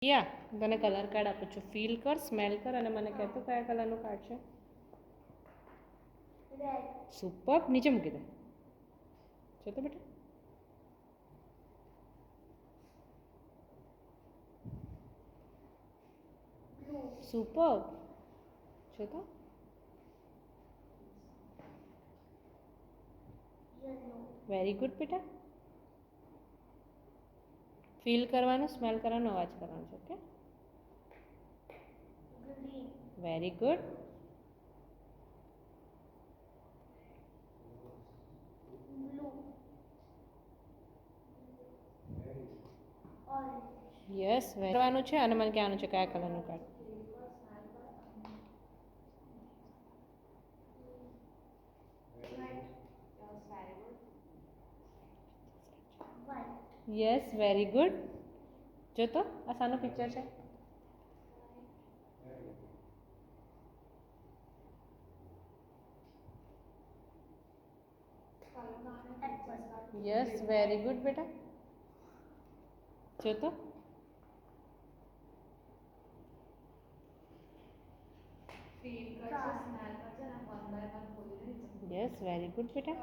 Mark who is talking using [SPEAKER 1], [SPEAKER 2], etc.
[SPEAKER 1] યા તને colour card આપું છું. ફીલ કર, સ્મેલ કર અને મને કહેતો કયા કલરનું કાર્ડ છે. સુપર. નીચે મૂકી દે. જો તો બેટા. સુપર. જો તો. વેરી ગુડ બેટા. ફીલ કરવાનું, સ્મેલ કરવાનો, અવાજ કરવાનો છે. ઓકે. Very good. યસ કરવાનું છે અને મને કહેવાનું છે કયા કલરનું કાર્ડ. Yes very good. જો તો આ શાનું પિક્ચર છે. યસ વેરી ગુડ બેટા. જો તો. યસ વેરી ગુડ બેટા.